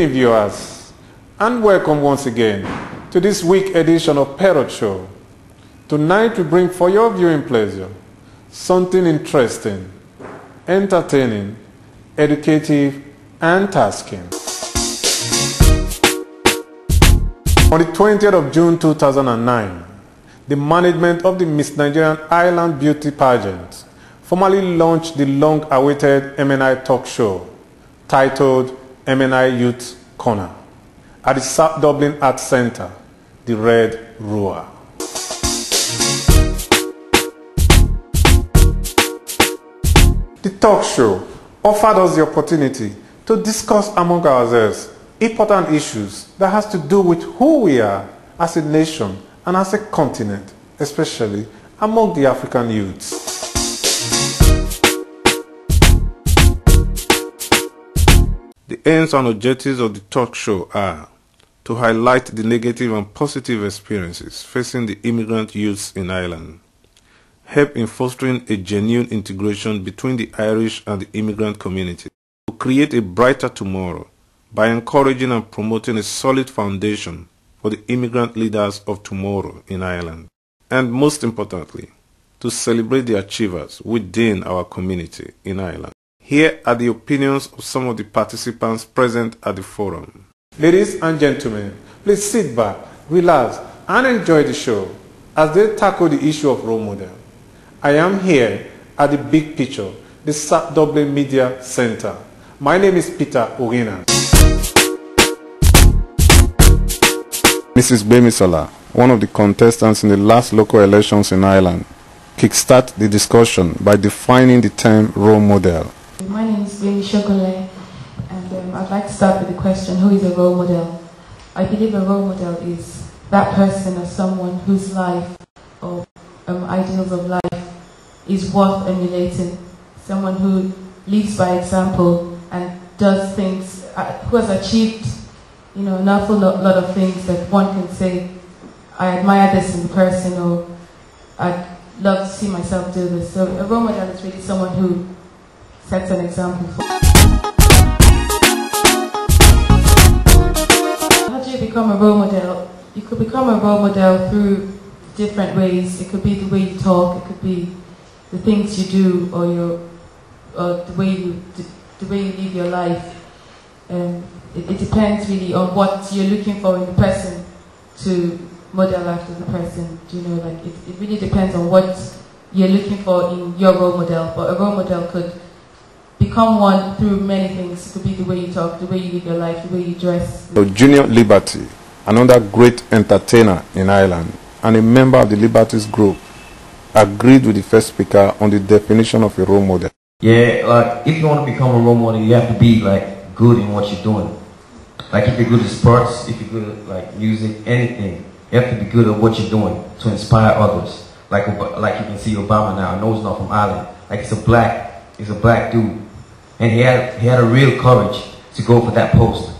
evening, viewers, and welcome once again to this week edition of Parrot Show. Tonight we bring for your viewing pleasure something interesting, entertaining, educative, and tasking. On the 20th of June 2009, the management of the Miss Nigerian Island Beauty Pageant formally launched the long-awaited MNI talk show titled MNI Youth Corner at the South Dublin Arts Centre, the Red Roar. The talk show offered us the opportunity to discuss among ourselves important issues that has to do with who we are as a nation and as a continent, especially among the African youths. The aims and objectives of the talk show are to highlight the negative and positive experiences facing the immigrant youths in Ireland, help in fostering a genuine integration between the Irish and the immigrant community, to create a brighter tomorrow by encouraging and promoting a solid foundation for the immigrant leaders of tomorrow in Ireland, and most importantly, to celebrate the achievers within our community in Ireland. Here are the opinions of some of the participants present at the forum. Ladies and gentlemen, please sit back, relax, and enjoy the show as they tackle the issue of role model. I am here at the Big Picture, the South Dublin Media Centre. My name is Peter Ogina. Mrs. Bemisola, one of the contestants in the last local elections in Ireland, kickstart the discussion by defining the term role model. My name is Bemi Shogole, and I'd like to start with the question, who is a role model? I believe a role model is that person or someone whose life or ideals of life is worth emulating. Someone who lives by example and does things, who has achieved an awful lot of things that one can say, I admire this in the person, or I'd love to see myself do this. So a role model is really someone who sets an example for. How do you become a role model? You could become a role model through different ways. It could be the way you talk, it could be the things you do, or the way you live your life. It depends really on what you're looking for in the person to model after the person. It really depends on what you're looking for in your role model. But a role model could become one through many things. It could be the way you talk, the way you live your life, the way you dress. So Junior Liberty, another great entertainer in Ireland and a member of the Liberties group, agreed with the first speaker on the definition of a role model. Yeah, if you want to become a role model, you have to be good in what you're doing. If you're good at sports, if you're good at music, anything, you have to be good at what you're doing to inspire others. Like you can see Obama now. I know he's not from Ireland. He's a black dude, and he had a real courage to go for that post,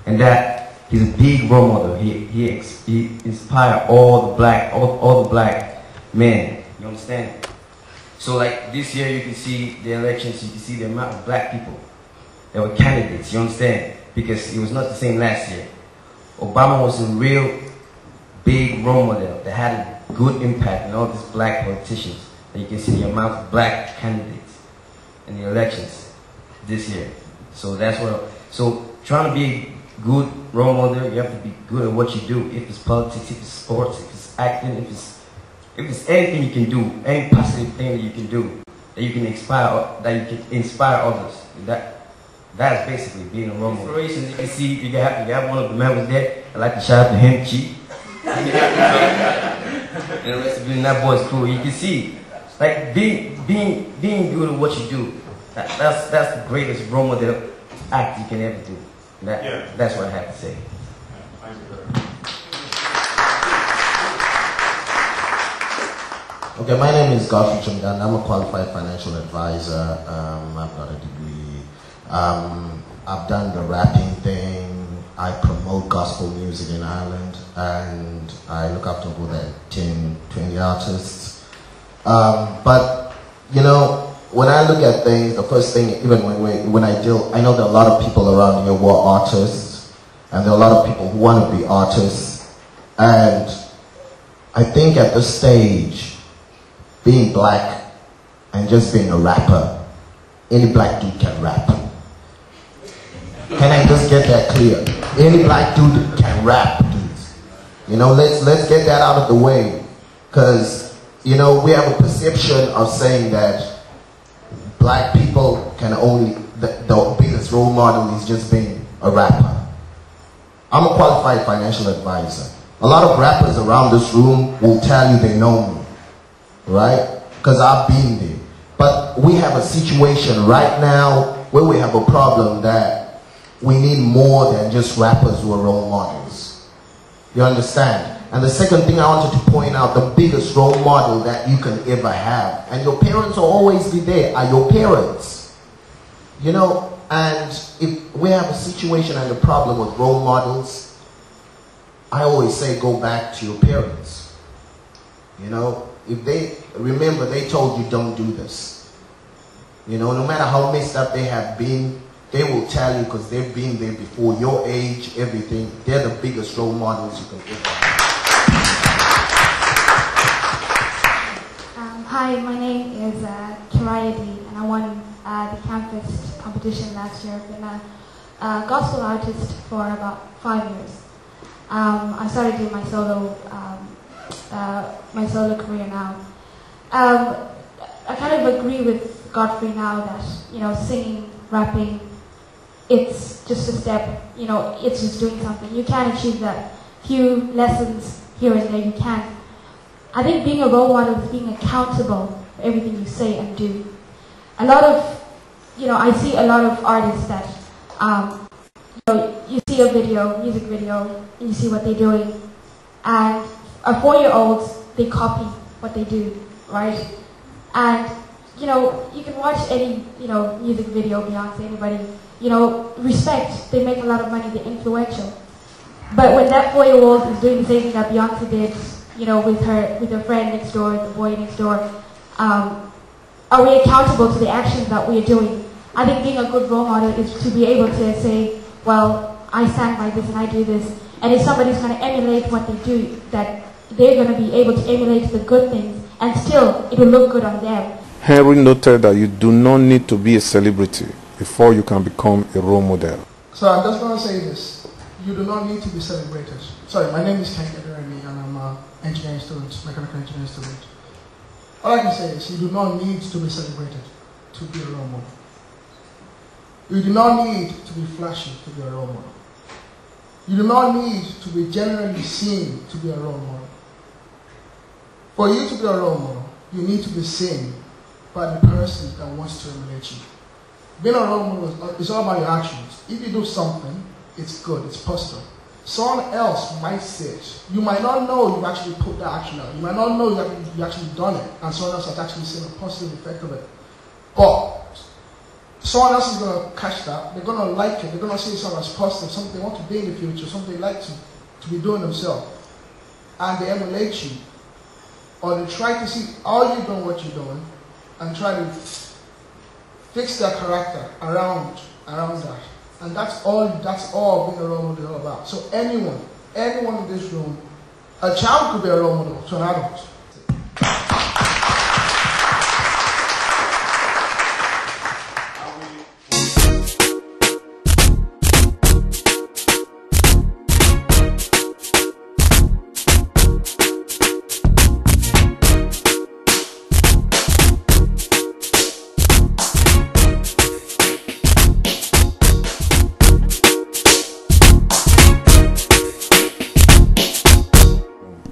and that he's a big role model. He inspired all the black men. You understand? So this year, you can see the elections. You can see the amount of black people that were candidates. You understand? Because it was not the same last year. Obama was a real big role model that had a good impact on all these black politicians. And you can see the amount of black candidates in the elections this year. So so trying to be a good role model, you have to be good at what you do. If it's politics, if it's sports, if it's acting, if it's anything you can do, any positive thing that you can do, that you can inspire others. That's basically being a role model. Inspirations, you can see, you have one of the members there. I'd like to shout out to him, Chi. And the rest of that boy's cool. You can see, being good at what you do. That's the greatest role model act you can ever do. That's what I have to say. Thank you very much. Okay, my name is Godfrey Chumgan. I'm a qualified financial advisor. I've got a degree. I've done the rapping thing. I promote gospel music in Ireland, and I look after about 10, 20 artists. But when I look at things, the first thing, even when I know there are a lot of people around here who are artists, and there are a lot of people who want to be artists. And I think at this stage, being black and just being a rapper, any black dude can rap. Can I just get that clear? Any black dude can rap, dudes. You know, let's get that out of the way. Because, you know, we have a perception of saying that black people can only, the biggest role model is just being a rapper. I'm a qualified financial advisor. A lot of rappers around this room will tell you they know me, right? Because I've been there. But we have a situation right now where we have a problem that we need more than just rappers who are role models. You understand? And the second thing I wanted to point out, the biggest role model that you can ever have, and your parents will always be there, are your parents. You know, and if we have a situation and a problem with role models, I always say go back to your parents. You know, if they, remember they told you don't do this. You know, no matter how messed up they have been, they will tell you because they've been there before, your age, everything. They're the biggest role models you can ever have. Hi, my name is Kiraya D, and I won the campus competition last year. I've been a gospel artist for about 5 years. I started doing my solo career now. I kind of agree with Godfrey now that, you know, singing, rapping, it's just a step, you know, it's just doing something. You can achieve that. Few lessons here and there you can. I think being a role model is being accountable for everything you say and do. A lot of, you know, I see a lot of artists that, you know, you see a video, music video, and you see what they're doing, and 4-year-olds, they copy what they do, right? And, you know, you can watch any, you know, music video, Beyonce, anybody, you know, respect, they make a lot of money, they're influential. But when that 4-year-old is doing the same thing that Beyonce did, you know, with her friend next door, the boy next door, are we accountable to the actions that we are doing? I think being a good role model is to be able to say, well, I stand by this and I do this. And if somebody's going to emulate what they do, that they're going to be able to emulate the good things, and still it will look good on them. Henry noted that you do not need to be a celebrity before you can become a role model. So I'm just going to say this. You do not need to be celebrated. Sorry, my name is Ken Remy, and I'm an engineering student, mechanical engineering student. All I can say is you do not need to be celebrated to be a role model. You do not need to be flashy to be a role model. You do not need to be generally seen to be a role model. For you to be a role model, you need to be seen by the person that wants to emulate you. Being a role model is all about your actions. If you do something, it's good, it's positive. Someone else might say it. You might not know you've actually put that action out. You might not know you've actually done it, and someone else has actually seen a positive effect of it. But someone else is going to catch that. They're going to like it. They're going to see something as positive, something they want to be in the future, something they like to be doing themselves. And they emulate you. Or they try to see how you're doing what you're doing and try to fix their character around that. And that's all being a role model is all about. So anyone in this room, a child could be a role model to an adult.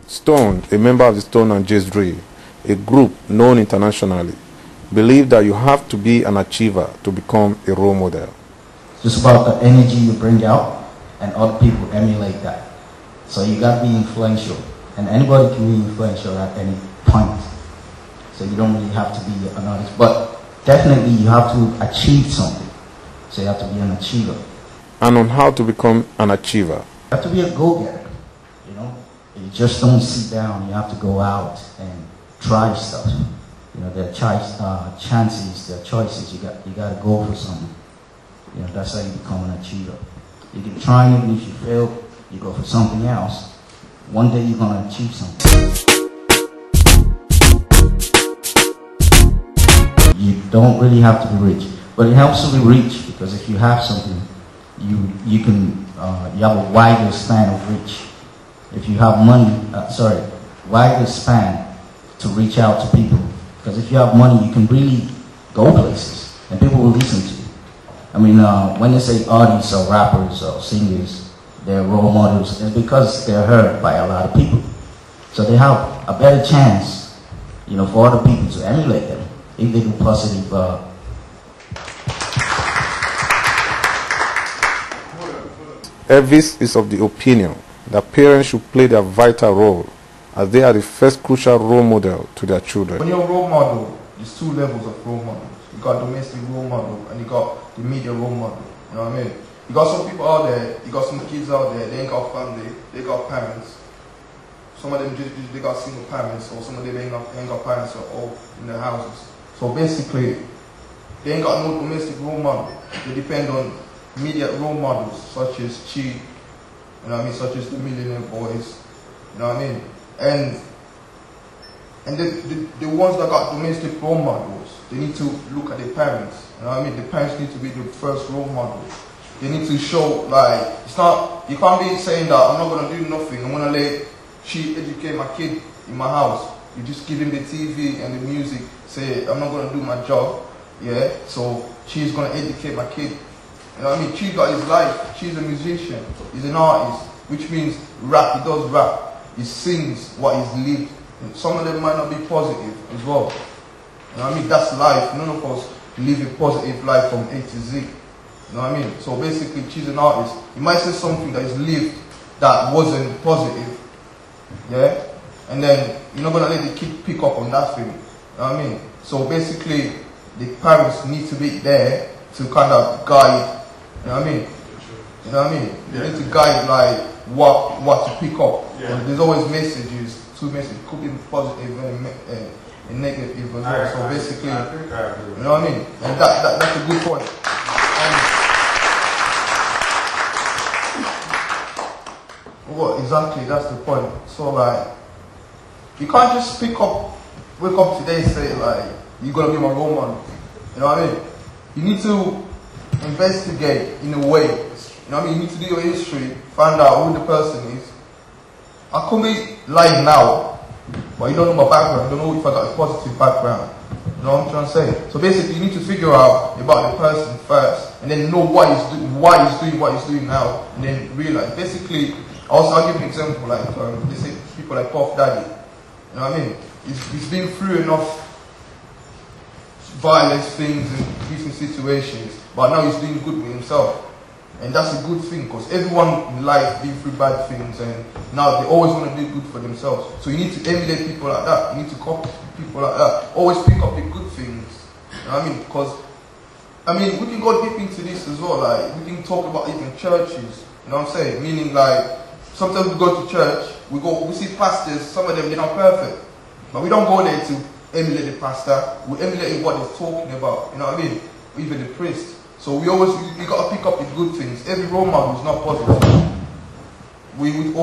Stone, a member of the Stone and Jay Dre, a group known internationally, believe that you have to be an achiever to become a role model. It's just about the energy you bring out, and other people emulate that. So you got to be influential, and anybody can be influential at any point. So you don't really have to be an artist, but definitely you have to achieve something. So you have to be an achiever. And on how to become an achiever. You have to be a go-getter, you know. You just don't sit down. You have to go out and try stuff. You know, there are chances, there are choices. You got to go for something. You know, that's how you become an achiever. You keep trying it, and if you fail, you go for something else. One day you're going to achieve something. You don't really have to be rich, but it helps to be rich, because if you have something, you have a wider span of reach. If you have money, wider span to reach out to people. Because if you have money, you can really go places, and people will listen to you. I mean, when they say artists or rappers or singers, they're role models, it's because they're heard by a lot of people. So they have a better chance, for other people to emulate them if they do positive. Elvis is of the opinion that parents should play their vital role, as they are the first crucial role model to their children. When you're a role model, there's two levels of role models. You got domestic role model and you got the media role model. You know what I mean? You got some people out there, you got some kids out there, they ain't got family, they got parents. Some of them they got single parents, or some of them ain't got parents at all in their houses. So basically, they ain't got no domestic role model. They depend on media role models such as Chi, you know what I mean, such as the Millionaire Boys, you know what I mean? And the ones that got domestic role models, they need to look at their parents. You know what I mean? The parents need to be the first role model. They need to show, like, it's not, you can't be saying that I'm not going to do nothing, I'm going to let she educate my kid in my house. You just give him the TV and the music, say I'm not going to do my job, yeah? So she's going to educate my kid. You know what I mean? She got his life, she's a musician, he's an artist, which means rap, he does rap. He sings what he's lived. Some of them might not be positive as well. You know what I mean? That's life. None of us live a positive life from A to Z. You know what I mean? So basically, she's an artist. You might say something that is lived that wasn't positive. Yeah? And then you're not going to let the kid pick up on that thing. You know what I mean? So basically, the parents need to be there to kind of guide. You know what I mean? You know what I mean? They need to guide like what to pick up. Yeah. There's always messages, two messages, could be positive and negative as well. So basically, you know what I mean? And that's a good point. Well, exactly, that's the point. So like, you can't just wake up today and say like, you're gonna be my role model. You know what I mean? You need to investigate in a way. You know what I mean? You need to do your history, find out who the person is. I could be lying now, but you don't know my background. You don't know if I got a positive background. You know what I'm trying to say? So basically, you need to figure out about the person first, and then know why he's doing what he's doing now, and then realize. Basically, I'll give an example. Like they say, people like Puff Daddy. You know what I mean? He's been through enough violence things and different situations, but now he's doing good with himself. And that's a good thing, because everyone in life been through bad things, and now they always want to do good for themselves. So you need to emulate people like that. You need to copy people like that. Always pick up the good things. You know what I mean? Because, I mean, we can go deep into this as well. Like, we can talk about even churches. You know what I'm saying? Meaning, like, sometimes we go to church, we see pastors, some of them, they're not perfect. But we don't go there to emulate the pastor. We emulate what he's talking about. You know what I mean? Even the priest. So we got to pick up the good things. Every role model is not positive. We